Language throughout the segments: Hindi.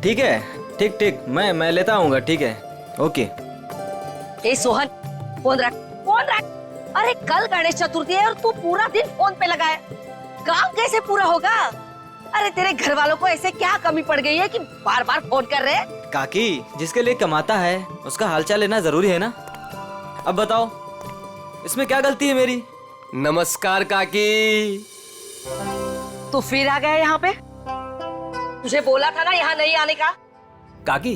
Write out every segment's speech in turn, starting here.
ठीक है, ठीक ठीक, मैं लेता आऊंगा, ठीक है, ओके। ए सोहन, फोन रख, फोन रख। अरे कल गणेश चतुर्थी है और तू पूरा दिन फोन पे लगा है, काम कैसे पूरा होगा? अरे तेरे घर वालों को ऐसे क्या कमी पड़ गई है कि बार बार फोन कर रहे हैं? काकी, जिसके लिए कमाता है उसका हालचाल लेना जरूरी है ना। अब बताओ इसमें क्या गलती है मेरी? नमस्कार काकी। तू फिर आ गया यहाँ पे? तुझे बोला था ना यहाँ नहीं आने का। काकी,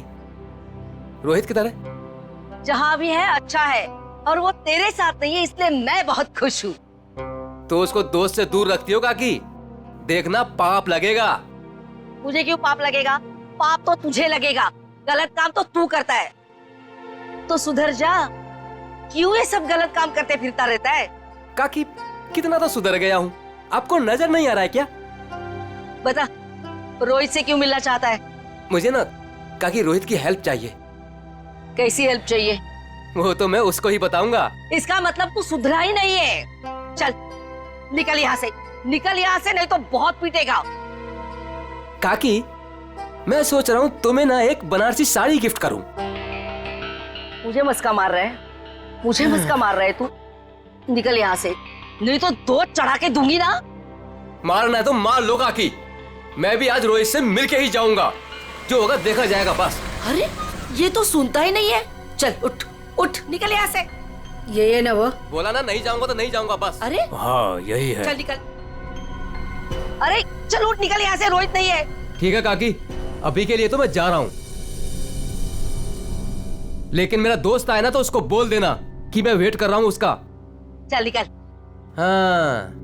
रोहित किधर है? जहाँ भी है अच्छा है, और वो तेरे साथ नहीं है, इसलिए मैं बहुत खुश हूँ। तो उसको दोस्त से दूर रखती हो काकी, देखना पाप लगेगा। मुझे क्यों पाप लगेगा? पाप तो तुझे लगेगा, गलत काम तो तू करता है। तो सुधर जा, क्यों ये सब गलत काम करते फिरता रहता है? काकी, कितना तो सुधर गया हूँ, आपको नजर नहीं आ रहा है क्या? बता, रोहित से क्यों मिलना चाहता है? मुझे ना काकी रोहित की हेल्प चाहिए। कैसी हेल्प चाहिए? वो तो मैं उसको ही बताऊंगा। इसका मतलब तू सुधरा ही नहीं है। चल निकल यहाँ से, निकल यहाँ से, नहीं तो बहुत पीटेगा। काकी, मैं सोच रहा हूँ तुम्हें ना एक बनारसी साड़ी गिफ्ट करूँ। मुझे मस्का मार रहा है, मुझे मस्का मार रहा है तू? निकल यहाँ से, नहीं तो दो चढ़ा के दूंगी ना। मारना है तो मार लो काकी, मैं भी आज रोहित से मिलके ही जाऊंगा, जो होगा देखा जाएगा बस। अरे ये तो सुनता ही नहीं है। चल उठ उठ, निकल यहाँ से। ये ना वो बोला ना नहीं जाऊंगा तो नहीं जाऊंगा बस। अरे हाँ यही है। चल निकल, अरे चल उठ, निकल यहाँ से, रोहित नहीं है। ठीक है काकी, अभी के लिए तो मैं जा रहा हूँ, लेकिन मेरा दोस्त आए ना तो उसको बोल देना कि मैं वेट कर रहा हूँ उसका। चल निकल। हाँ।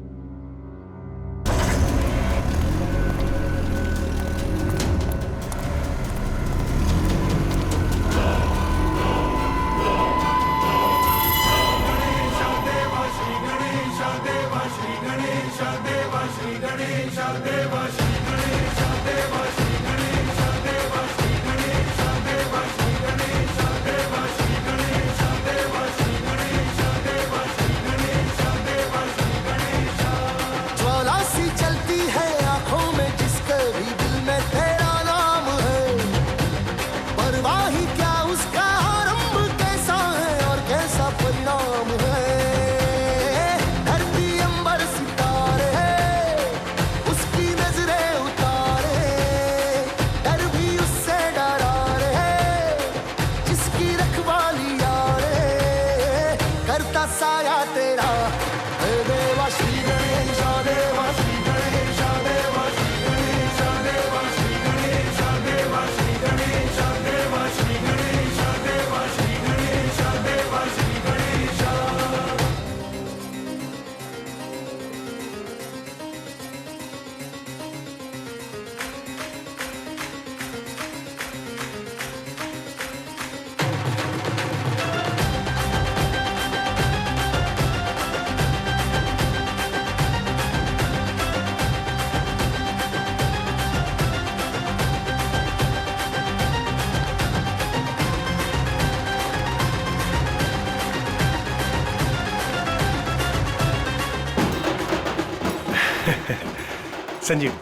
संजीव,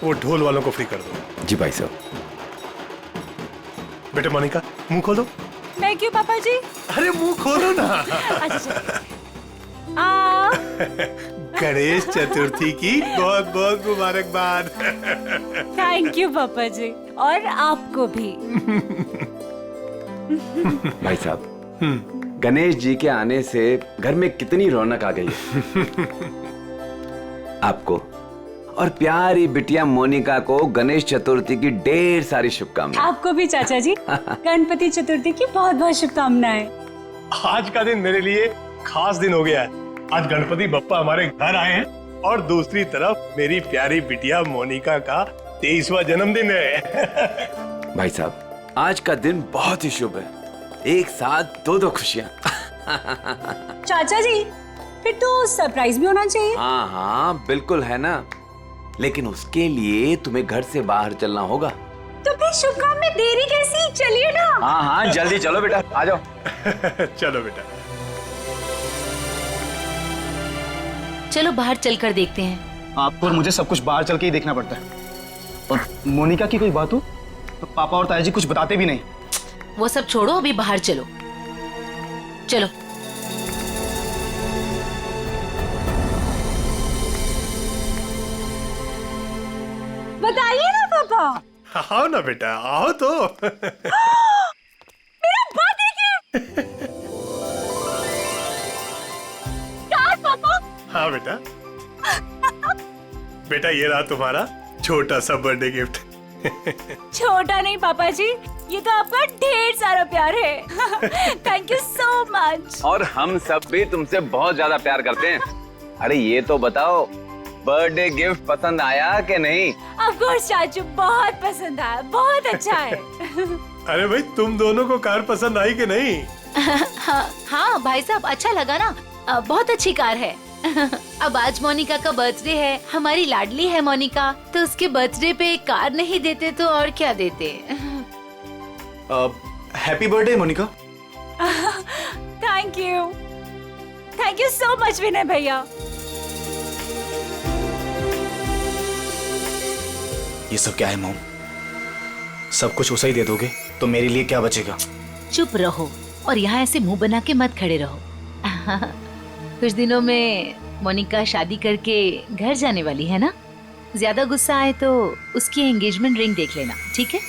वो ढोल वालों को फ्री कर दो। जी भाई साहब। बेटे मोनिका, मुंह खोलो। मैं क्यों पापा जी? अरे मुंह खोलो ना। अच्छा। गणेश चतुर्थी की बहुत बहुत मुबारकबाद। थैंक यू पापा जी, और आपको भी। भाई साहब, गणेश जी के आने से घर में कितनी रौनक आ गई है। आपको और प्यारी बिटिया मोनिका को गणेश चतुर्थी की ढेर सारी शुभकामनाएं। आपको भी चाचा जी गणपति चतुर्थी की बहुत बहुत शुभकामनाएं। आज का दिन मेरे लिए खास दिन हो गया है। आज गणपति बप्पा हमारे घर आए हैं और दूसरी तरफ मेरी प्यारी बिटिया मोनिका का 23वां जन्मदिन है। भाई साहब, आज का दिन बहुत ही शुभ है, एक साथ दो खुशियां। चाचा जी, फिर तो सरप्राइज भी होना चाहिए। हाँ हाँ बिल्कुल है ना, लेकिन उसके लिए तुम्हें घर से बाहर चलना होगा। तो फिर शुभ काम में देरी कैसी? चलिए ना। हाँ हाँ जल्दी चलो बेटा, आ जाओ। चलो बेटा। चलो बाहर चलकर देखते हैं। आपको और मुझे सब कुछ बाहर चल के ही देखना पड़ता है। और मोनिका की कोई बात हो पापा और ताया जी कुछ बताते भी नहीं। वो सब छोड़ो, अभी बाहर चलो। चलो। बताइए ना पापा। आओ ना बेटा, आओ तो। मेरा बात देखिए। कार पापा। हाँ बेटा। बेटा ये रहा तुम्हारा छोटा सा बर्थडे गिफ्ट। छोटा नहीं पापा जी, ये तो आपका ढेर सारा प्यार है। Thank you so much. और हम सब भी तुमसे बहुत ज्यादा प्यार करते हैं। अरे ये तो बताओ, बर्थडे गिफ्ट पसंद आया कि नहीं? ऑफ कोर्स चाचू, बहुत पसंद आया, बहुत अच्छा है। अरे भाई तुम दोनों को कार पसंद आई कि नहीं? हाँ भाई साहब, अच्छा लगा ना। बहुत अच्छी कार है। अब आज मोनिका का बर्थडे है, हमारी लाडली है मोनिका, तो उसके बर्थडे पे कार नहीं देते तो और क्या देते। Happy birthday Monica. Thank you so much Vinay भैया। ये सब क्या है मॉम? सब कुछ उसे ही दे दोगे तो मेरे लिए क्या बचेगा? चुप रहो और यहाँ ऐसे मुंह बना के मत खड़े रहो। कुछ दिनों में मोनिका शादी करके घर जाने वाली है ना। ज्यादा गुस्सा आए तो उसकी एंगेजमेंट रिंग देख लेना, ठीक है?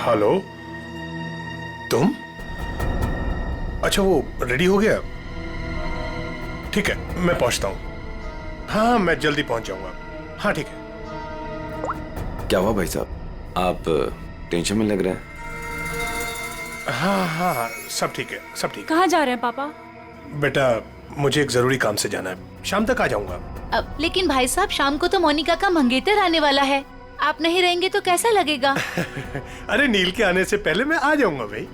हेलो, तुम? अच्छा वो रेडी हो गया? ठीक है, मैं पहुंचता हूँ। हाँ मैं जल्दी पहुंच जाऊंगा। हाँ ठीक है। क्या हुआ भाई साहब, आप टेंशन में लग रहे हैं? हाँ, सब ठीक है, सब ठीक है। कहाँ जा रहे हैं पापा? बेटा मुझे एक जरूरी काम से जाना है, शाम तक आ जाऊंगा। अब लेकिन भाई साहब, शाम को तो मोनिका का मंगेतर आने वाला है, आप नहीं रहेंगे तो कैसा लगेगा? अरे नील के आने से पहले मैं आ जाऊंगा भाई।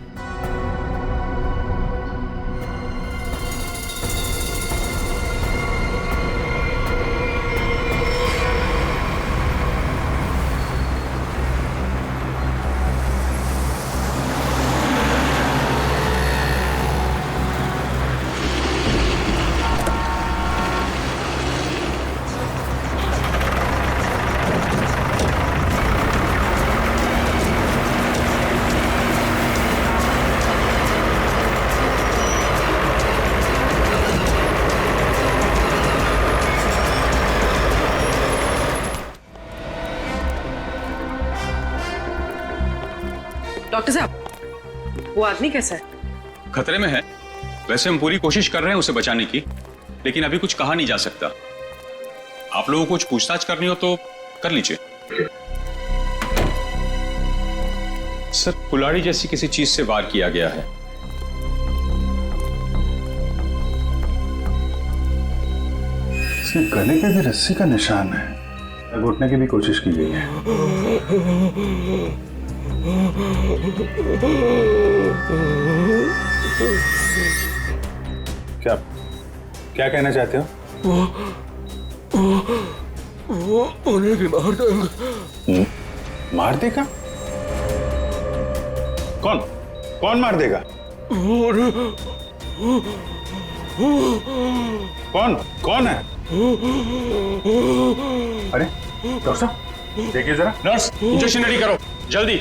डॉक्टर साहब, वो आदमी कैसा है? खतरे में है। वैसे हम पूरी कोशिश कर रहे हैं उसे बचाने की, लेकिन अभी कुछ कहा नहीं जा सकता। आप लोगों को कुछ पूछताछ करनी हो तो कर लीजिए। सर, कुल्हाड़ी जैसी किसी चीज से वार किया गया है। इसके गले पे भी रस्सी का निशान है। घुटने की भी कोशिश की गई है। क्या क्या कहना चाहते हो? वो उन्हें भी मार देंगे। मार देगा? कौन कौन मार देगा? कौन कौन है? अरे डॉक्टर साहब देखिए जरा। नर्स, इंजेक्शन रेडी करो जल्दी।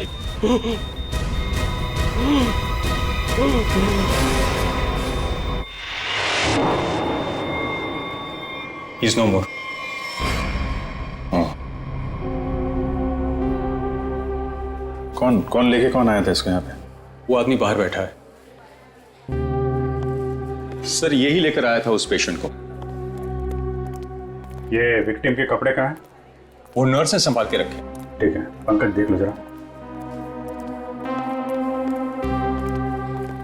He's no more. कौन लेके कौन आया था इसको यहाँ पे? वो आदमी बाहर बैठा है। सर, यही लेकर आया था उस पेशेंट को। ये विक्टिम के कपड़े कहाँ हैं? वो नर्स ने संभाल के रखे। ठीक है, पंकज देख लो जरा।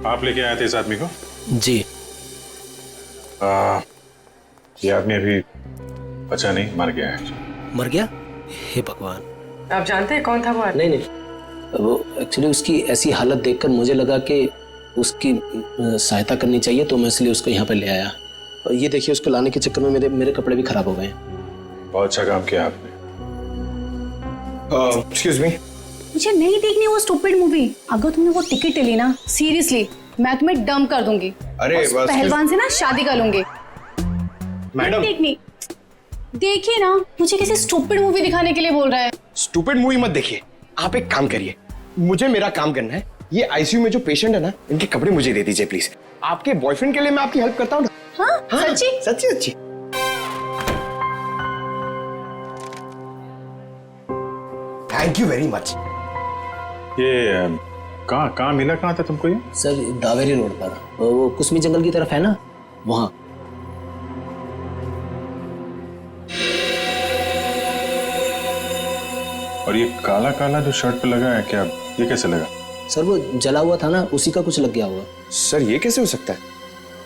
आप लेके आए थे इस आदमी को? जी। ये आदमी अभी बचा नहीं, मर गया है। मर गया? हे भगवान। आप जानते हैं कौन था वो आदमी? नहीं, वो एक्चुअली उसकी ऐसी हालत देखकर मुझे लगा कि उसकी सहायता करनी चाहिए, तो मैं इसलिए उसको यहाँ पे ले आया। और ये देखिए, उसको लाने के चक्कर में मेरे कपड़े भी खराब हो गए। बहुत अच्छा काम किया आपने। एक्सक्यूज मी, मुझे नहीं देखनी वो स्टूपिड मूवी। अगर तुमने वो टिकट ली ना, सीरियसली मैं तुम्हें डंप कर दूंगी। अरे उस पहलवान से ना शादी कर लूंगी। मैडम नहीं देखिए ना, मुझे किसी स्टूपिड मूवी दिखाने के लिए बोल रहा है। स्टूपिड मूवी मत देखिए, आप एक काम करिए, मुझे मेरा काम करना है। ये आईसीयू में जो पेशेंट है ना, इनके कपड़े मुझे दे दीजिए प्लीज। आपके बॉयफ्रेंड के लिए मैं आपकी हेल्प करता हूँ। हाँ, सच्ची? सच्ची सच्ची। Thank you very much. ये कहाँ मिला कहाँ था तुमको ये? सर दावेरी रोड पर, वो कुसमी जंगल की तरफ है ना, वहाँ। और ये काला काला जो शर्ट पे लगा है, क्या ये कैसे लगा? सर वो जला हुआ था ना, उसी का कुछ लग गया होगा। सर ये कैसे हो सकता है?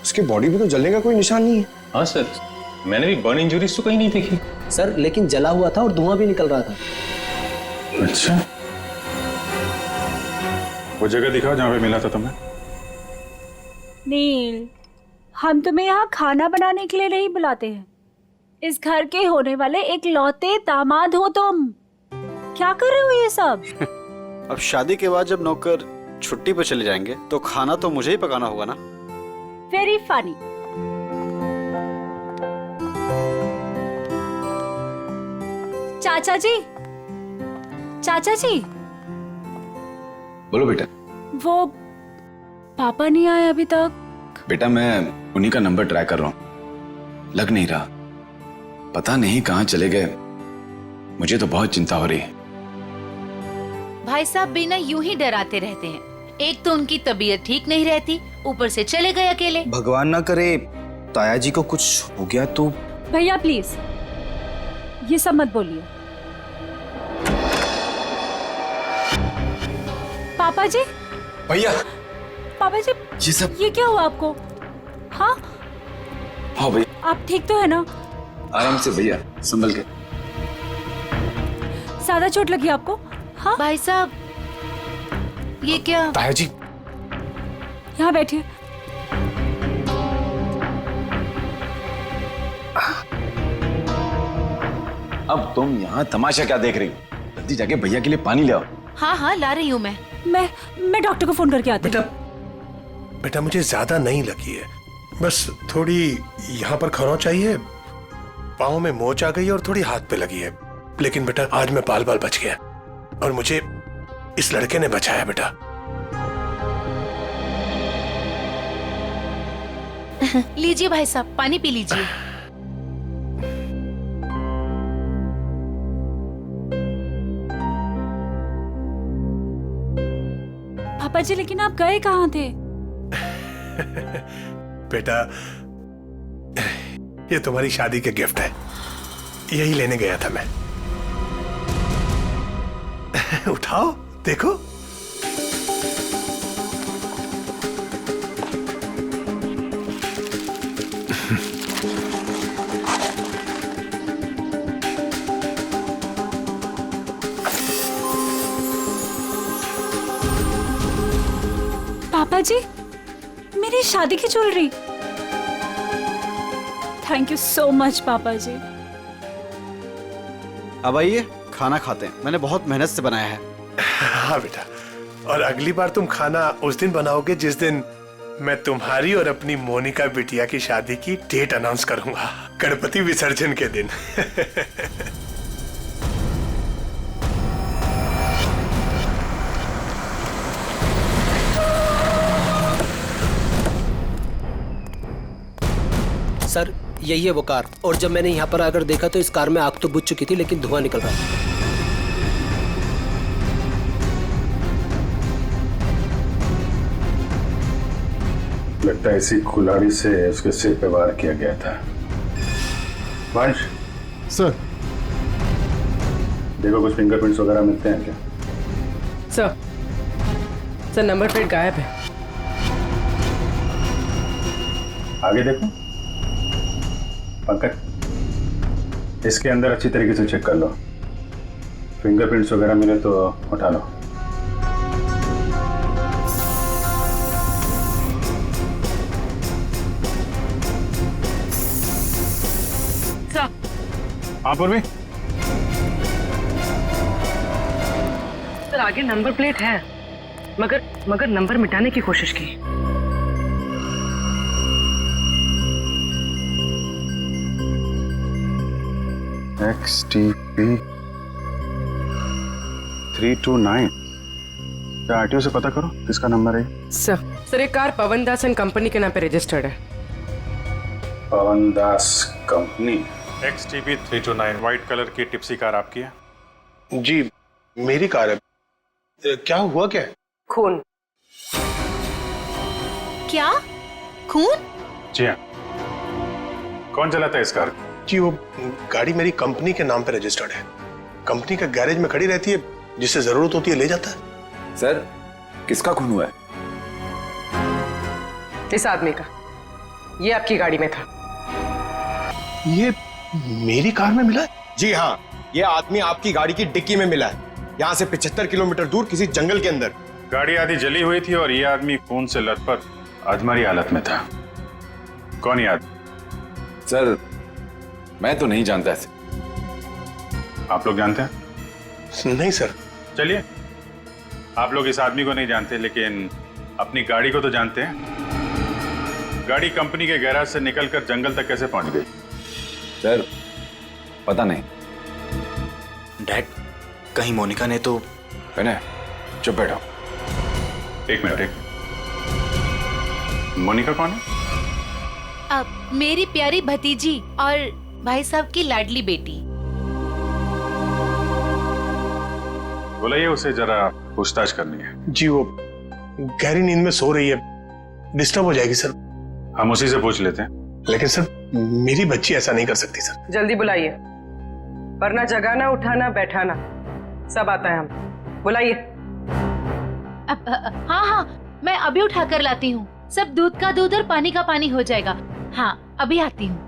उसकी बॉडी पे तो जलने का कोई निशान नहीं है। हाँ सर, मैंने भी बर्न इंजरीज तो कहीं नहीं देखी। सर लेकिन जला हुआ था और धुआं भी निकल रहा था। अच्छा, वो जगह दिखाओ जहाँ पे मिला था तुम्हें। नील, हम तुम्हें यहाँ खाना बनाने के लिए नहीं बुलाते हैं। इस घर के होने वाले एक लौते दामाद हो तुम। क्या कर रहे हो ये सब? अब शादी के बाद जब नौकर छुट्टी पर चले जाएंगे तो खाना तो मुझे ही पकाना होगा ना। Very funny. चाचा जी, चाचा जी, बोलो बेटा। वो पापा नहीं आए अभी तक। बेटा मैं उन्हीं का नंबर ट्राई कर रहा हूं, लग नहीं रहा, पता नहीं कहां चले गए। मुझे तो बहुत चिंता हो रही है। भाई साहब बिना यूं ही डराते रहते हैं। एक तो उनकी तबीयत ठीक नहीं रहती, ऊपर से चले गए अकेले। भगवान ना करे ताया जी को कुछ हो गया तो। भैया प्लीज ये सब मत बोलिए। पापा जी, भैया, पापा जी, ये सब ये क्या हुआ आपको? हाँ हाँ भैया, आप ठीक तो है ना? आराम से भैया, संभल के। ज्यादा चोट लगी आपको? हाँ भाई साहब ये क्या? ताया जी यहाँ बैठिए। अब तुम यहाँ तमाशा क्या देख रही हो? जल्दी जाके भैया के लिए पानी ले आओ। हाँ हाँ ला रही हूँ मैं डॉक्टर को फोन करके आती हूँ। बेटा मुझे ज्यादा नहीं लगी है, बस थोड़ी यहाँ पर खरोंच चाहिए, पाँव में मोच आ गई है और थोड़ी हाथ पे लगी है। लेकिन बेटा आज मैं बाल बच गया और मुझे इस लड़के ने बचाया बेटा। लीजिए भाई साहब, पानी पी लीजिए। पापा जी लेकिन आप गए कहाँ थे? बेटा ये तुम्हारी शादी के गिफ्ट है, यही लेने गया था मैं। उठाओ देखो। पापा जी मेरी शादी की jewellery. Thank you so much पापा जी। अब आइए खाना खाते हैं, मैंने बहुत मेहनत से बनाया है। हाँ बेटा, और अगली बार तुम खाना उस दिन बनाओगे जिस दिन मैं तुम्हारी और अपनी मोनिका बिटिया की शादी की डेट अनाउंस करूंगा, गणपति विसर्जन के दिन। सर यही है वो कार, और जब मैंने यहाँ पर आकर देखा तो इस कार में आग तो बुझ चुकी थी लेकिन धुआं निकल रहा था। लगता है इसी कुल्हाड़ी से उसके सिर पे वार किया गया था। वंश सर, देखो कुछ फिंगरप्रिंट्स वगैरह मिलते हैं क्या? सर नंबर प्लेट गायब है। आगे देखो पंकज, इसके अंदर अच्छी तरीके से चेक कर लो, फिंगरप्रिंट्स वगैरह मिले तो उठा लो। सर पूर्वी, सर आगे नंबर प्लेट है, मगर नंबर मिटाने की कोशिश की। XTP 329। क्या आरटीओ से पता करो किसका नंबर है? सर ये car Pawan Das and company के नाम पे रजिस्टर्ड है। पवन दास कंपनी। XTP 329 व्हाइट कलर की टिप्सी कार आपकी है? जी मेरी कार है। क्या हुआ क्या है? खून। क्या? खून? जी हाँ। कौन चलाता है इस कार को? जी वो गाड़ी मेरी कंपनी के नाम पे रजिस्टर्ड है। कंपनी का गैरेज में खड़ी रहती है, जिससे जरूरत होती है ले जाता है। सर किसका खून हुआ है? इस आदमी का। ये आपकी गाड़ी में था। ये मेरी कार में मिला है? जी हाँ, ये आदमी आपकी गाड़ी की डिक्की में मिला है, यहाँ से 75 किलोमीटर दूर किसी जंगल के अंदर। गाड़ी आधी जली हुई थी और ये आदमी खून से लथपथ अधमरी हालत में था। कौन ये आदमी? सर मैं तो नहीं जानता ऐसे। आप लोग जानते हैं? नहीं सर। चलिए, आप लोग इस आदमी को नहीं जानते लेकिन अपनी गाड़ी को तो जानते हैं। गाड़ी कंपनी के गैराज से निकलकर जंगल तक कैसे पहुंच गई? सर पता नहीं। डैड, कहीं मोनिका ने तो... विनय चुप बैठो। एक मिनट। मोनिका कौन है? अब मेरी प्यारी भतीजी और भाई साहब की लाडली बेटी। बुलाइए उसे, जरा पूछताछ करनी है। जी वो गहरी नींद में सो रही है, डिस्टर्ब हो जाएगी सर। हम उसी से पूछ लेते हैं। लेकिन सर मेरी बच्ची ऐसा नहीं कर सकती सर। जल्दी बुलाइए, वरना जगाना उठाना बैठाना सब आता है हम। बुलाइए। हाँ हाँ मैं अभी उठा कर लाती हूँ। सब दूध का दूध और पानी का पानी हो जाएगा। हाँ अभी आती हूँ।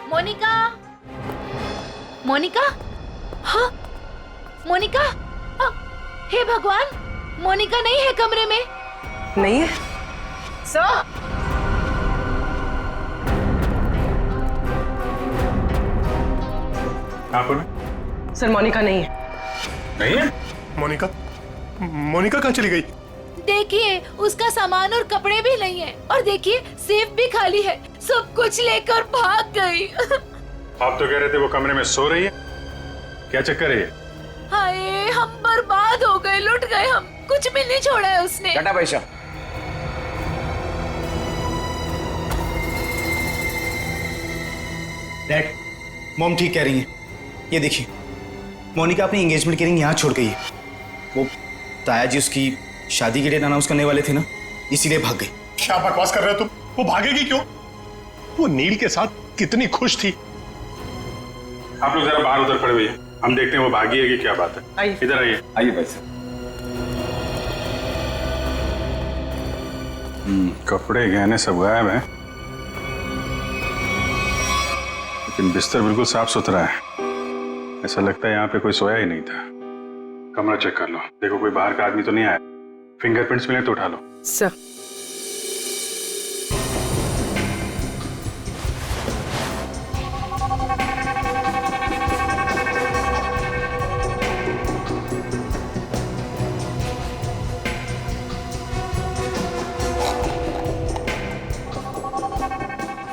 मोनिका, मोनिका, हाँ मोनिका, हे भगवान, मोनिका नहीं है कमरे में। नहीं है सर। आप सर मोनिका नहीं है। नहीं है? मोनिका कहाँ चली गई? देखिए उसका सामान और कपड़े भी नहीं है, और देखिए सेफ भी खाली है। सब कुछ लेकर भाग गई। आप तो कह रहे थे वो कमरे में सो रही है। क्या चक्कर है? हाय हम बर्बाद हो गए, लुट गए हम। कुछ भी नहीं छोड़ा है उसने। टाटा पैसा। डैड, मॉम ठीक कह रही है। ये देखिए, मोनिका अपनी एंगेजमेंट की रिंग यहाँ छोड़ गई है। वो ताया जी उसकी शादी की डेट अनाउंस करने वाले थे ना, इसीलिए भाग गई। क्या बकवास कर रहे हो तुम? वो भागेगी क्यों? वो नील के साथ कितनी खुश थी। आप लोग जरा बाहर उधर खड़े हुए, हम देखते हैं वो भागी है कि क्या बात है। आइए। इधर आइए। आइए पैसे। कपड़े गहने सब गायब हैं, लेकिन बिस्तर बिल्कुल साफ सुथरा है। ऐसा लगता है यहाँ पे कोई सोया ही नहीं था। कमरा चेक कर लो, देखो कोई बाहर का आदमी तो नहीं आया। फिंगरप्रिंट्स मिले तो उठा लो। सर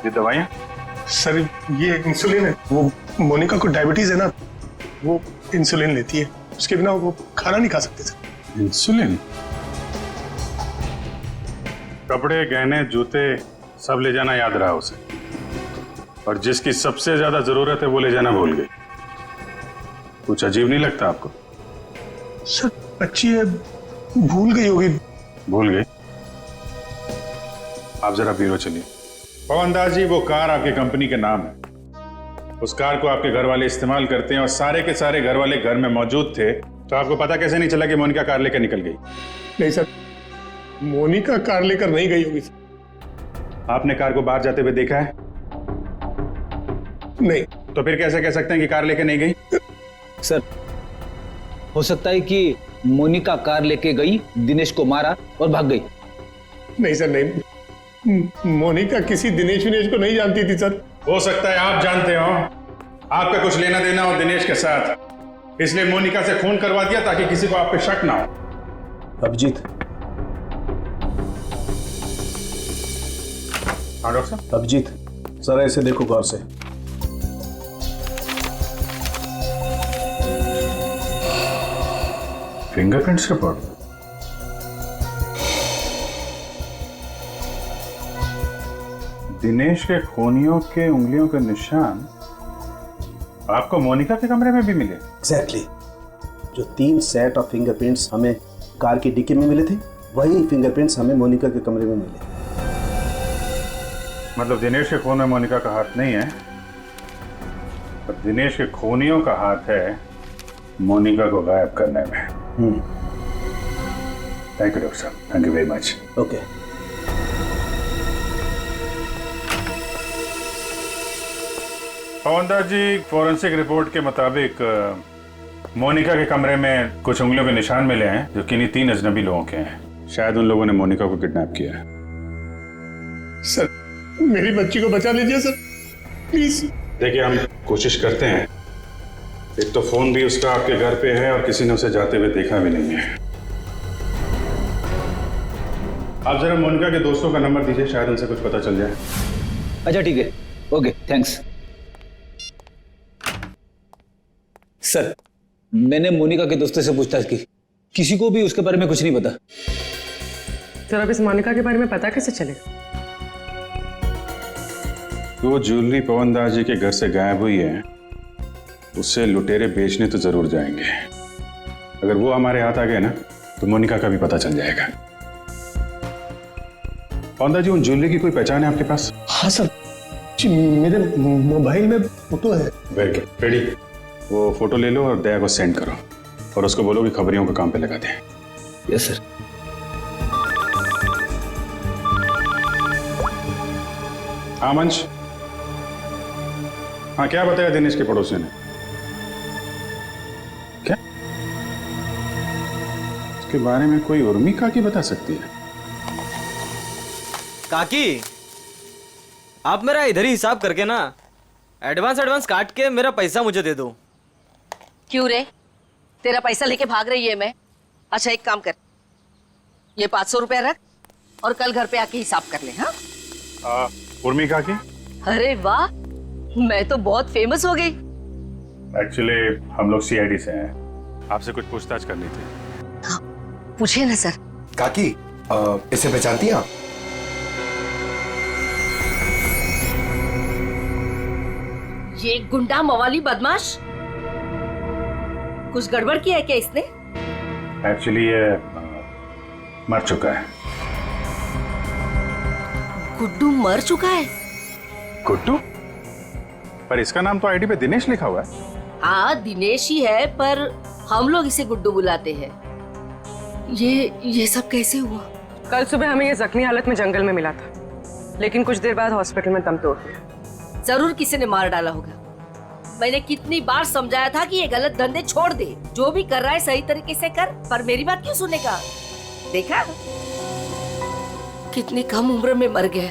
ये दवाइयाँ? सर ये इंसुलिन है। वो मोनिका को डायबिटीज है ना, वो इंसुलिन लेती है। उसके बिना वो खाना नहीं खा सकते सर। इंसुलिन? कपड़े गहने जूते सब ले जाना याद रहा उसे, और जिसकी सबसे ज्यादा जरूरत है वो ले जाना भूल गई। कुछ अजीब नहीं लगता आपको? सर बच्ची है, भूल गई होगी। भूल गई? आप जरा ब्यूरो चलिए। पवन दास जी, वो कार आपकी कंपनी के नाम है। उस कार को आपके घर वाले इस्तेमाल करते हैं और सारे के सारे घर वाले घर में मौजूद थे, तो आपको पता कैसे नहीं चला कि मोनिका कार लेकर निकल गई? नहीं सर, मोनिका कार लेकर नहीं गई होगी सर। आपने कार को बाहर जाते हुए देखा है? नहीं। तो फिर कैसे कह सकते हैं कि कार लेकर नहीं गई? सर हो सकता है कि मोनिका कार लेके गई, दिनेश को मारा और भाग गई। नहीं सर नहीं, मोनिका किसी दिनेश विनेश को नहीं जानती थी सर। हो सकता है आप जानते हो, आपका कुछ लेना देना हो दिनेश के साथ, इसलिए मोनिका से खून करवा दिया ताकि किसी को आप पे शक ना हो। अभिजीत, हाँ डॉक्टर साहब। अभिजीत, जरा इसे देखो गौर से। Fingerprints report. दिनेश के खूनियों के उंगलियों के निशान आपको मोनिका के कमरे में भी मिले? एग्जैक्टली। जो 3 सेट ऑफ फिंगरप्रिंट्स हमें कार की डिक्की में मिले थे, वही फिंगरप्रिंट्स हमें मोनिका के कमरे में मिले। मतलब दिनेश के खून में मोनिका का हाथ नहीं है, पर दिनेश के खूनियों का हाथ है मोनिका को गायब करने में। थैंक यू डॉक्टर साहब, thank you very much. Okay. Pawan Das ji, forensic report के मुताबिक मोनिका के कमरे में कुछ उंगलियों के निशान मिले हैं जो किन्हीं 3 अजनबी लोगों के हैं। शायद उन लोगों ने मोनिका को किडनैप किया है। सर, मेरी बच्ची को बचा लीजिए सर, प्लीज। देखिए, हम कोशिश करते हैं। एक तो फोन भी उसका आपके घर पे है और किसी ने उसे जाते हुए देखा भी नहीं है। आप जरा मोनिका के दोस्तों का नंबर दीजिए, शायद उनसे कुछ पता चल जाए। अच्छा ठीक है, ओके थैंक्स। सर, मैंने मोनिका के दोस्तों से पूछताछ की, किसी को भी उसके बारे में कुछ नहीं पता। सर, अब इस मोनिका के बारे में पता कैसे चलेगा? वो ज्वेलरी पवन दास जी के घर से गायब हुई है, उससे लुटेरे बेचने तो जरूर जाएंगे। अगर वो हमारे हाथ आ गए ना, तो मोनिका का भी पता चल जाएगा। पवन दास जी, उन ज्वेलरी की कोई पहचान है आपके पास? हाँ सर जी, मेरे मोबाइल में फोटो है। Very good, ready. वो फोटो ले लो और दया को सेंड करो और उसको बोलो कि खबरियों को काम पे लगा दे। Yes sir. हाँ मंच। हाँ, क्या बताया दिनेश के पड़ोसी ने? क्या उसके बारे में कोई उर्मी काकी बता सकती है? काकी, आप मेरा इधर ही हिसाब करके ना एडवांस काट के मेरा पैसा मुझे दे दो। क्यों रे, तेरा पैसा लेके भाग रही है मैं? अच्छा एक काम कर, ये 500 रुपया रख और कल घर पे आके हिसाब कर ले। हाँ उर्मी काकी? अरे वाह, मैं तो बहुत फेमस हो गई। एक्चुअली हम लोग सीआईडी से हैं, आपसे कुछ पूछताछ करनी थी। हाँ, पूछिए ना सर। काकी, इसे पहचानती हैं आप? ये गुंडा मवाली बदमाश कुछ गड़बड़ किया है क्या इसने? एक्चुअली ये मर चुका है। गुड्डू मर चुका है? गुड्डू? पर इसका नाम तो आईडी पे दिनेश लिखा हुआ है। हाँ दिनेश ही है, पर हम लोग इसे गुड्डू बुलाते हैं। ये सब कैसे हुआ? कल सुबह हमें ये जख्मी हालत में जंगल में मिला था, लेकिन कुछ देर बाद हॉस्पिटल में दम तोड़ दिया। जरूर किसी ने मार डाला होगा। मैंने कितनी बार समझाया था कि ये गलत धंधे छोड़ दे, जो भी कर रहा है सही तरीके से कर, पर मेरी बात क्यों सुनेगा? देखा कितनी कम उम्र में मर गया।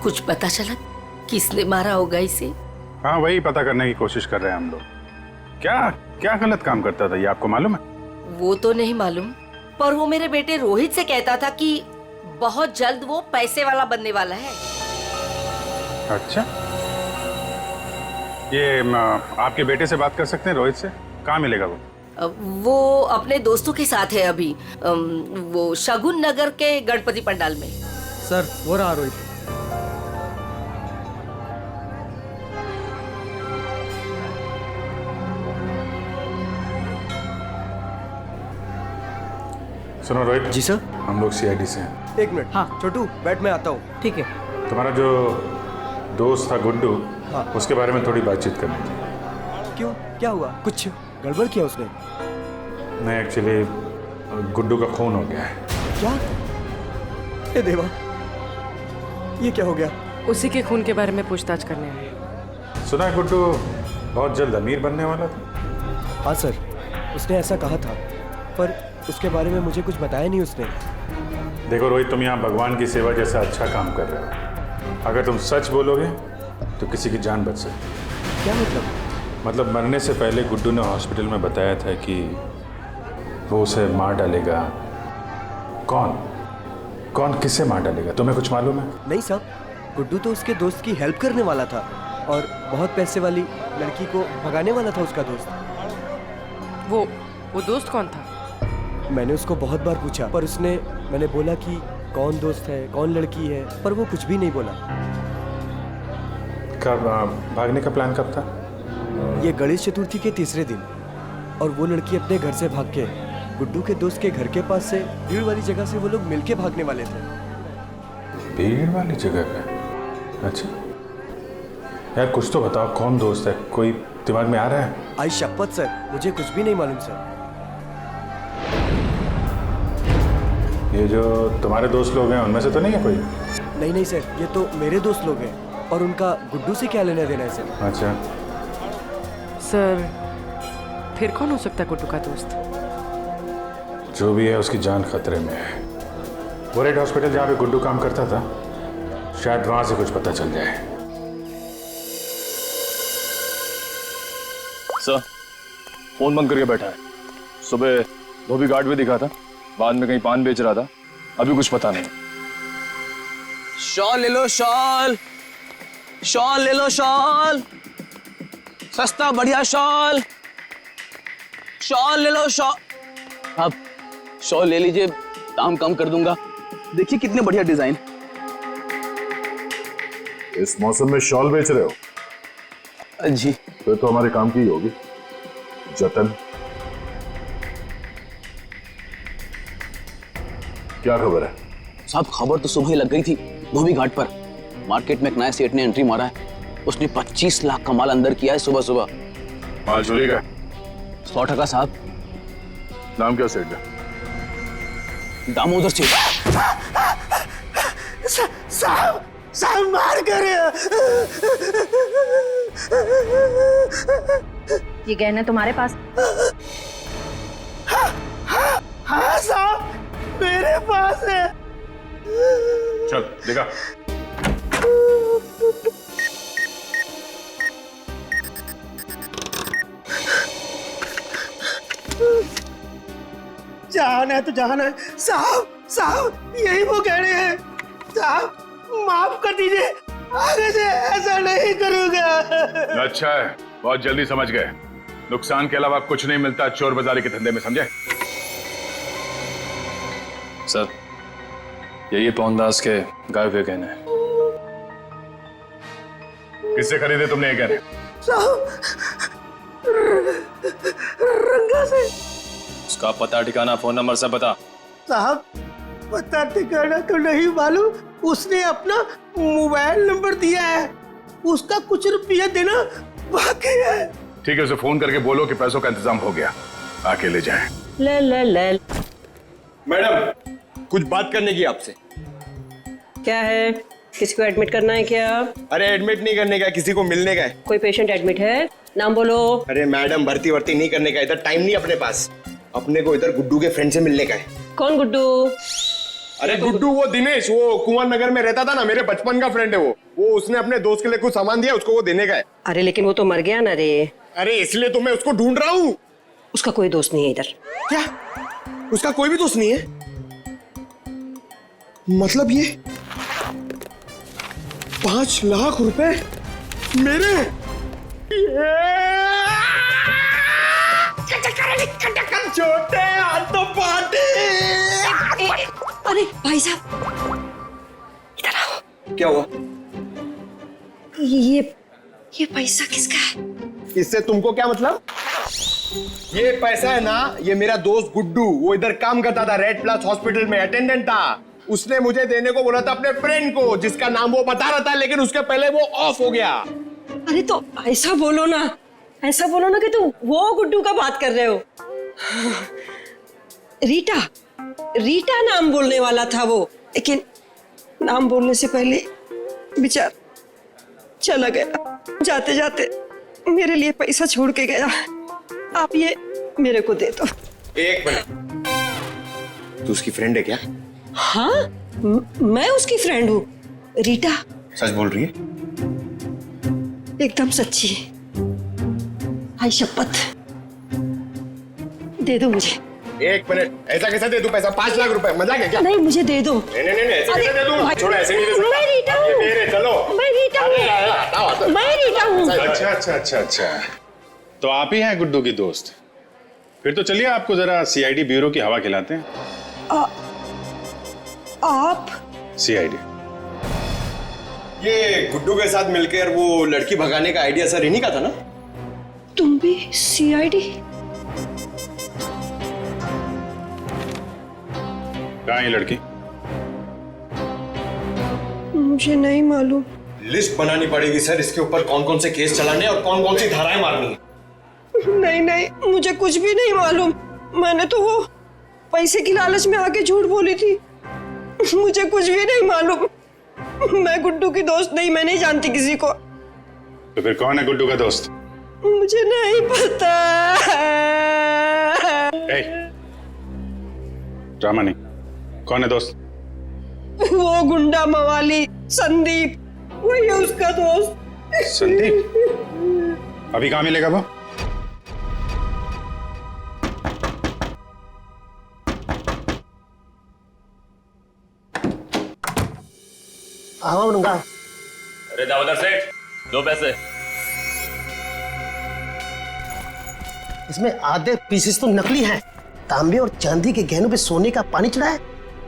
कुछ पता चला किसने मारा होगा इसे? हाँ, वही पता करने की कोशिश कर रहे हैं हम लोग। क्या क्या गलत काम करता था ये आपको मालूम है? वो तो नहीं मालूम, पर वो मेरे बेटे रोहित से कहता था कि बहुत जल्द वो पैसे वाला बनने वाला है। अच्छा, ये आपके बेटे से बात कर सकते हैं रोहित से? कहाँ मिलेगा वो? वो अपने दोस्तों के साथ है अभी, वो शगुन नगर के गणपति पंडाल में। सर, वो रहा रोहित। सुनो रोहित जी सर। हम लोग सीआईडी से हैं। एक मिनट। हाँ छोटू, बैठ, मैं आता हूँ। ठीक है। तुम्हारा जो दोस्त था गुड्डू, हाँ। उसके बारे में थोड़ी बातचीत करनी थी। क्यों, क्या हुआ? कुछ गड़बड़ किया उसने? नहीं, एक्चुअली गुड्डू का खून हो गया है। क्या? ए देवा, ये क्या हो गया? उसी के खून के बारे में पूछताछ करने आए। सुना है गुड्डू बहुत जल्द अमीर बनने वाला था। हाँ सर, उसने ऐसा कहा था, पर उसके बारे में मुझे कुछ बताया नहीं उसने। देखो रोहित, तुम यहाँ भगवान की सेवा जैसा अच्छा काम कर रहे हो। अगर तुम सच बोलोगे तो किसी की जान बच सकती है। क्या मतलब? मतलब मरने से पहले गुड्डू ने हॉस्पिटल में बताया था कि वो उसे मार डालेगा। कौन कौन किससे मार डालेगा, तुम्हें कुछ मालूम है? नहीं साहब, गुड्डू तो उसके दोस्त की हेल्प करने वाला था और बहुत पैसे वाली लड़की को भगाने वाला था उसका दोस्त। वो दोस्त कौन था? मैंने उसको बहुत बार पूछा पर मैंने बोला कि कौन दोस्त है, कौन लड़की है, पर वो कुछ भी नहीं बोला। कब भागने का प्लान कब था? ये गणेश चतुर्थी के तीसरे दिन, और वो लड़की अपने घर से भाग के गुड्डू के दोस्त के घर के पास से भीड़ वाली जगह से वो लोग मिलके भागने वाले थे। भीड़ वाली जगह पे? अच्छा यार, कुछ तो बताओ, कौन दोस्त है? कोई दिमाग में आ रहा है? आई शपथ सर, मुझे कुछ भी नहीं मालूम सर। ये जो तुम्हारे दोस्त लोग हैं उनमें से तो नहीं है कोई? नहीं सर, ये तो मेरे दोस्त लोग हैं और उनका गुड्डू से क्या लेना देना है सर। अच्छा सर, फिर कौन हो सकता है गुड्डू का दोस्त? जो भी है उसकी जान खतरे में है। वो रेड हॉस्पिटल जहाँ पे गुड्डू काम करता था, शायद वहां से कुछ पता चल जाए। सर, फोन बंद करके बैठा है। सुबह धोबी घाट भी दिखा था, बाद में कहीं पान बेच रहा था, अभी कुछ पता नहीं। शॉल ले लो, शॉल ले लो, शॉल सस्ता बढ़िया शॉल ले लो, शॉल। आप शॉल ले लीजिए, दाम कम कर दूंगा। देखिए कितने बढ़िया डिजाइन। इस मौसम में शॉल बेच रहे हो? जी। फिर तो हमारे काम की ही होगी। जतन, क्या खबर है? साहब, खबर तो सुबह ही लग गई थी धोबी घाट पर। मार्केट में एक नए सेठ ने एंट्री मारा है। उसने 25 लाख का माल अंदर किया है सुबह सुबह। माल चोरी का? 100% साहब। नाम क्या सेठ का? दामोदर सेठ। साहब मार कर। ये गहना तुम्हारे पास? हाँ साहब, मेरे पास है। चल देखा। जहान है तो जहान है। साहब यही वो गहने हैं। साहब माफ कर दीजिए, आगे से ऐसा नहीं करूंगा। अच्छा है, बहुत जल्दी समझ गए। नुकसान के अलावा कुछ नहीं मिलता चोर बाजारी के धंधे में, समझे? सर, यही पवनदास के गायब हुए गहने हैं। किससे खरीदे तुमने ये गहने? साहब, रंगा से। उसका पता ठिकाना फोन नंबर सब बता। साहब, पता ठिकाना तो नहीं मालूम, उसने अपना मोबाइल नंबर दिया है। उसका कुछ रुपया देना बाकी है। ठीक है, उसे फोन करके बोलो कि पैसों का इंतजाम हो गया, आके ले जाए। ले। मैडम, कुछ बात करने की आपसे। क्या है? किसी को एडमिट करना है क्या? अरे एडमिट नहीं करने का, किसी को मिलने का है। कोई पेशेंट एडमिट है? नाम बोलो। अरे मैडम, भर्ती वर्ती नहीं करने का, इधर टाइम नहीं अपने पास। अपने को इधर गुड्डू के फ्रेंड से मिलने का है। कौन गुड्डू? अरे गुड्डू वो दिनेश, वो कुंवर नगर में रहता था ना, मेरे बचपन का फ्रेंड है वो उसने अपने दोस्त के लिए कुछ सामान दिया, उसको वो देने का है। अरे लेकिन वो तो मर गया ना रे। अरे इसलिए तो मैं उसको ढूंढ रहा हूँ। उसका कोई दोस्त नहीं है इधर। क्या? उसका कोई भी दोस्त नहीं है? मतलब ये 5 लाख रुपए मेरे? छोटे हाथों पाटे। अरे भाई साहब, इधर आओ। क्या हुआ? ये पैसा किसका है? इससे तुमको क्या मतलब? ये पैसा है ना, ये मेरा दोस्त गुड्डू, वो इधर काम करता था, रेड प्लस हॉस्पिटल में अटेंडेंट था। उसने मुझे देने को बोला था अपने फ्रेंड को, जिसका नाम वो बता रहा था, लेकिन उसके पहले वो ऑफ हो गया। अरे तो ऐसा बोलो ना कि तुम वो गुड्डू का बात कर रहे हो। रीटा नाम बोलने वाला था वो, लेकिन नाम बोलने से पहले बेचारा चला गया। जाते जाते मेरे लिए पैसा छोड़ के गया। आप ये मेरे को दे दो। एक मिनट, तू उसकी फ्रेंड है क्या? हाँ, मैं उसकी फ्रेंड हूँ। रीटा सच बोल रही है? एकदम सच्ची। आई शपथ। दे दो मुझे। एक मिनट, ऐसा कैसे दे दूं पैसा? 5 लाख रुपए, मजाक है क्या? नहीं मुझे दे दो। नहीं नहीं नहीं, ऐसे कैसे दे दूं? छोड़ो, ऐसे नहीं दे सकता। मैं रीटा हूँ। ये मेरे, चलो। मैं रीटा हूँ। मैं रीटा हूँ। अच्छा अच्छा अच्छा अच्छा, तो आप ही हैं गुड्डू की दोस्त? फिर तो चलिए आपको जरा सीआईडी ब्यूरो की हवा खिलाते हैं। आप? सीआईडी। ये गुड्डू के साथ मिलकर वो लड़की भगाने का आइडिया सर इन्हीं का था ना? तुम भी सीआईडी? कहाँ है लड़की? मुझे नहीं मालूम। लिस्ट बनानी पड़ेगी सर इसके ऊपर, कौन कौन से केस चलाने और कौन कौन सी धाराएं मारनी है। नहीं नहीं, मुझे कुछ भी नहीं मालूम। मैंने तो वो पैसे की लालच में आके झूठ बोली थी। मुझे कुछ भी नहीं मालूम। मैं गुड्डू की दोस्त नहीं, मैं नहीं जानती किसी को। तो फिर कौन है गुड्डू का दोस्त? मुझे नहीं पता। ड्रामा नहीं, कौन है दोस्त? वो गुंडा मवाली संदीप, वही है उसका दोस्त। संदीप? अभी कहाँ मिलेगा वो? आओ नंगा। अरे दामोदर सेठ, 2 पैसे। इसमें आधे पीसेस तो नकली हैं। तांबे और चांदी के गहनों पे सोने का पानी चढ़ा है।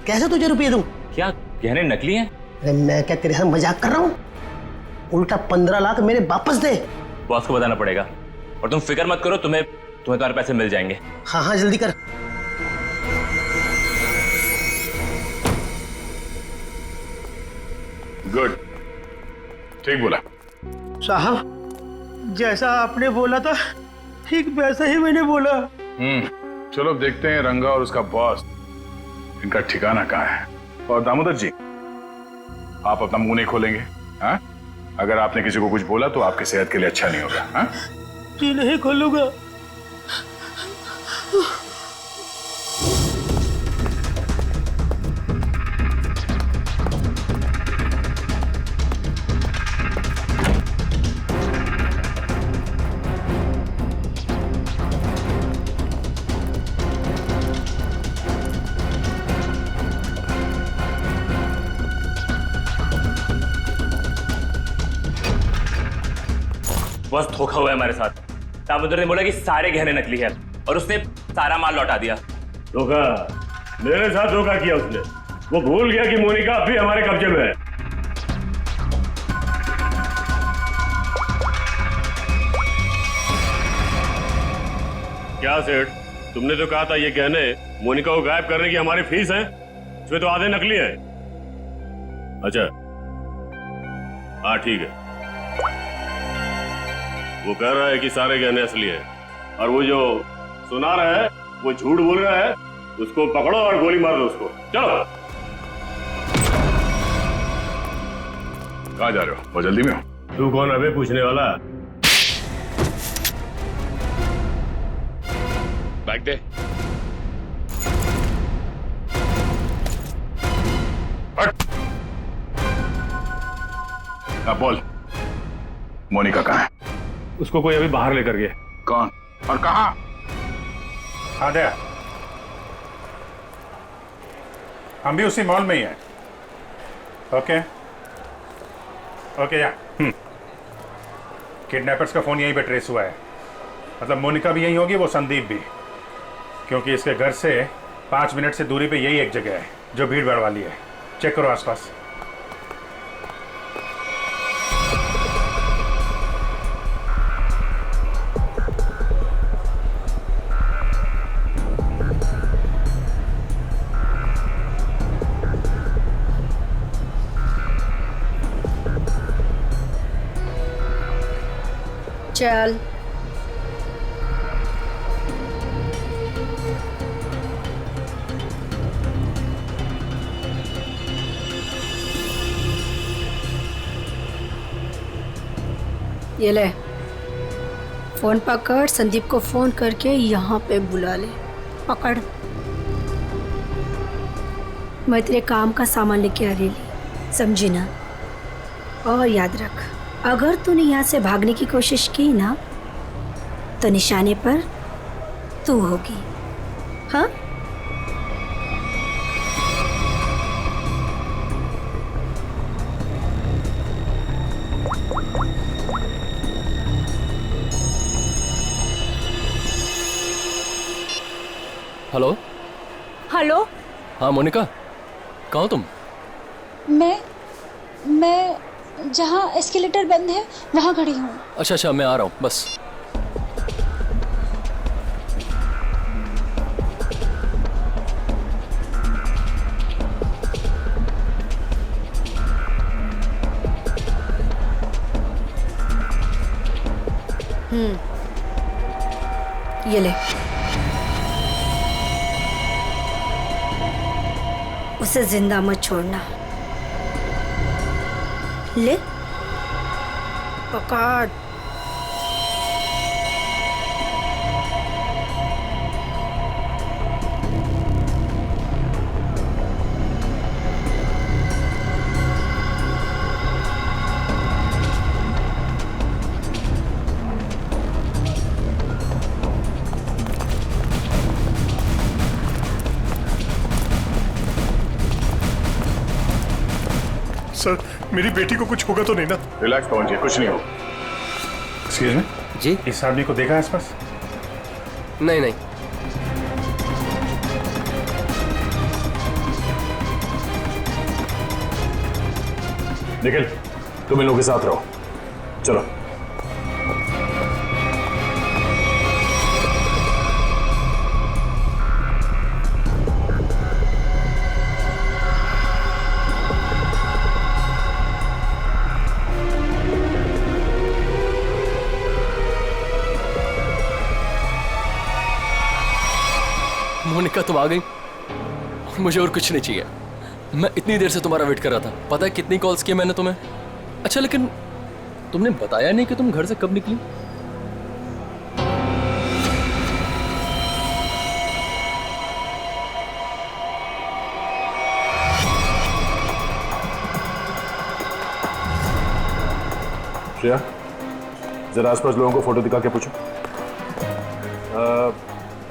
कैसे तुझे रुपये दूं? क्या गहने नकली हैं? अरे मैं क्या तेरे साथ मजाक कर रहा हूँ? उल्टा 15 लाख मेरे वापस दे। बॉस को बताना पड़ेगा। और तुम फिक्र मत करो, तुम्हें तुम्हारे पैसे मिल जाएंगे। हाँ हाँ जल्दी कर। गुड, ठीक बोला साहब। जैसा आपने बोला था ठीक वैसा ही मैंने बोला। चलो अब देखते हैं रंगा और उसका बॉस, इनका ठिकाना कहाँ है। और दामोदर जी, आप अपना मुंह नहीं खोलेंगे, हाँ? अगर आपने किसी को कुछ बोला तो आपकी सेहत के लिए अच्छा नहीं होगा, हाँ? जी नहीं खोलूंगा। बस धोखा हुआ है हमारे साथ। दामोदर ने बोला कि सारे गहने नकली है और उसने सारा माल लौटा दिया। धोखा? मेरे साथ धोखा किया उसने। वो भूल गया कि मोनिका अब भी हमारे कब्जे में है। क्या सेठ, तुमने तो कहा था ये गहने मोनिका को गायब करने की हमारी फीस है, इसमें तो आधे नकली है। अच्छा हाँ ठीक है। वो कह रहा है कि सारे गहने असली है और वो जो सुना रहा है वो झूठ बोल रहा है। उसको पकड़ो और गोली मार दो उसको। चलो। कहाँ जा रहे हो? बहुत जल्दी में हो? तू कौन है बे पूछने वाला? बैग दे। अब बोल, मोनिका कहाँ है? उसको कोई अभी बाहर लेकर गया। कौन और कहाँ? हाँ दे, हम भी उसी मॉल में ही हैं। ओके ओके या किडनैपर्स का फोन यहीं पे ट्रेस हुआ है। मतलब मोनिका भी यहीं होगी, वो संदीप भी, क्योंकि इसके घर से 5 मिनट से दूरी पे यही एक जगह है जो भीड़ भाड़ वाली है। चेक करो आसपास। चल। ये ले फोन पकड़, संदीप को फोन करके यहाँ पे बुला ले। पकड़। मैं तेरे काम का सामान लेके आ रही, समझी ना? और याद रख, अगर तूने यहाँ से भागने की कोशिश की ना तो निशाने पर तू होगी। हाँ? हेलो। हाँ मोनिका, कहाँ हो तुम? मैं जहाँ एस्केलेटर बंद है वहाँ खड़ी हूँ। अच्छा अच्छा, मैं आ रहा हूँ बस। ये ले। उसे जिंदा मत छोड़ना। ले पकड़। सर, मेरी बेटी को कुछ होगा तो नहीं ना? रिलैक्स पवन जी, कुछ नहीं हो। एक्सक्यूज मी जी, इस आदमी को देखा आसपास? नहीं नहीं। निखिल, तुम इन लोगों के साथ रहो, चलो। मोनिका, तुम आ गई। मुझे और कुछ नहीं चाहिए। मैं इतनी देर से तुम्हारा वेट कर रहा था। पता है कितनी कॉल्स की मैंने तुम्हें? अच्छा, लेकिन तुमने बताया नहीं कि तुम घर से कब निकली? श्रेया, जरा आसपास लोगों को फोटो दिखा के पूछो।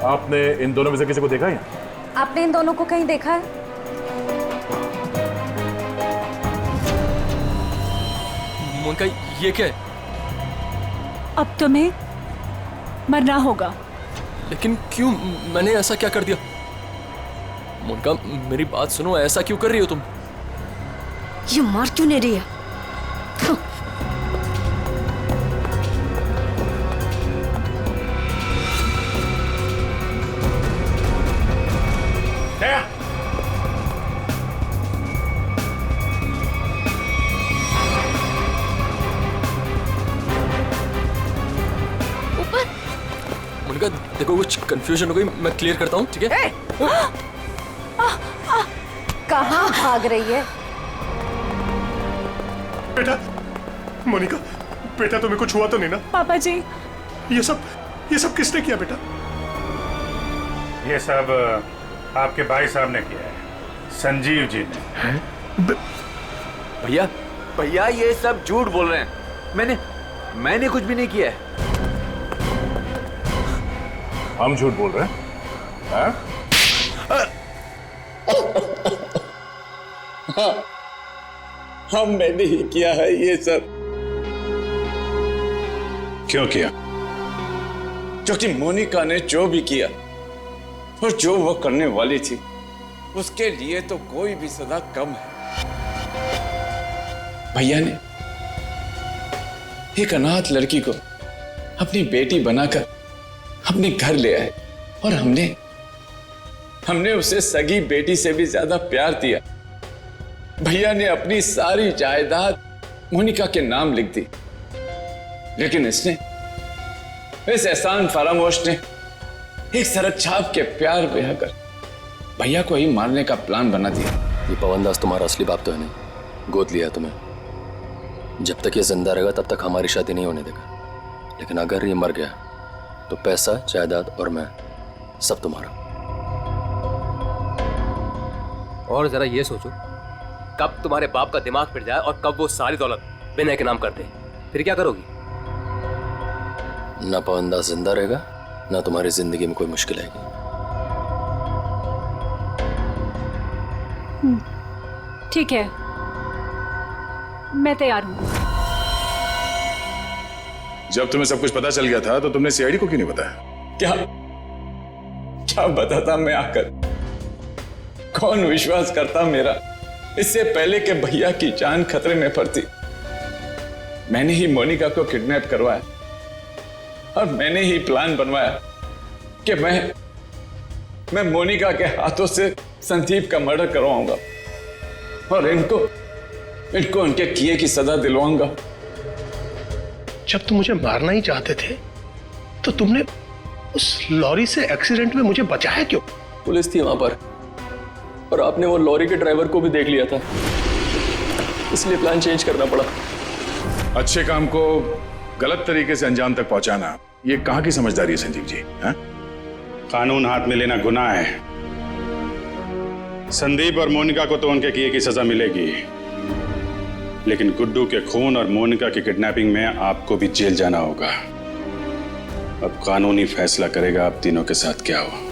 आपने इन दोनों में से किसी को देखा है? आपने इन दोनों को कहीं देखा है? मोनिका, ये क्या है? अब तुम्हें मरना होगा। लेकिन क्यों? मैंने ऐसा क्या कर दिया? मोनिका, मेरी बात सुनो, ऐसा क्यों कर रही हो तुम? ये मार क्यों नहीं रही है? मोनिका, देखो कुछ कंफ्यूजन हो गई, मैं क्लियर करता हूँ, ठीक है? कहाँ भाग रही है? बेटा, मोनिका, बेटा तुम्हें कुछ हुआ तो नहीं ना? पापा जी, ये सब किसने किया बेटा? ये सब आपके भाई साहब ने किया है, संजीव जी ने। भैया भैया, ये सब झूठ बोल रहे हैं। मैंने कुछ भी नहीं किया है। हम झूठ बोल रहे हैं? हाँ? हाँ, हमने ही किया है ये सब। क्यों किया? क्योंकि मोनिका ने जो भी किया और जो वो करने वाली थी, उसके लिए तो कोई भी सजा कम है। भैया ने एक अनाथ लड़की को अपनी बेटी बनाकर अपने घर ले आए और हमने उसे सगी बेटी से भी ज्यादा प्यार दिया। भैया ने अपनी सारी जायदाद मोनिका के नाम लिख दी, लेकिन इस एहसान फरामोश ने एक सरक छाप के प्यार बहाकर भैया को ही मारने का प्लान बना दिया। ये पवनदास तुम्हारा असली बाप तो है नहीं, गोद लिया तुम्हें। जब तक ये जिंदा रहेगा तब तक हमारी शादी नहीं होने देगा, लेकिन अगर ये मर गया तो पैसा, जायदाद और मैं सब तुम्हारा। और जरा ये सोचो, कब तुम्हारे बाप का दिमाग फिर जाए और कब वो सारी दौलत विनय के नाम कर दे, फिर क्या करोगी? ना पवनदास जिंदा रहेगा, ना तुम्हारी जिंदगी में कोई मुश्किल आएगी। ठीक है, मैं तैयार हूँ। जब तुम्हें सब कुछ पता चल गया था तो तुमने सीआईडी को क्यों नहीं बताया? क्या बताता मैं आकर? कौन विश्वास करता मेरा, इससे पहले कि भैया की जान खतरे में पड़ती। मैंने ही मोनिका को किडनैप करवाया और मैंने ही प्लान बनवाया कि मैं मोनिका के हाथों से संदीप का मर्डर करवाऊंगा और इनको उनके किए की सजा दिलवाऊंगा। जब तुम मुझे मारना ही चाहते थे तो तुमने उस लॉरी से एक्सीडेंट में मुझे बचाया क्यों? पुलिस थी वहां पर और आपने वो लॉरी के ड्राइवर को भी देख लिया था, इसलिए प्लान चेंज करना पड़ा। अच्छे काम को गलत तरीके से अंजाम तक पहुंचाना, ये कहां की समझदारी है संजीव जी? हा? कानून हाथ में लेना गुनाह है। संदीप और मोनिका को तो उनके किए की सजा मिलेगी, लेकिन गुड्डू के खून और मोनिका की किडनैपिंग में आपको भी जेल जाना होगा। अब कानूनी फैसला करेगा आप तीनों के साथ क्या हो।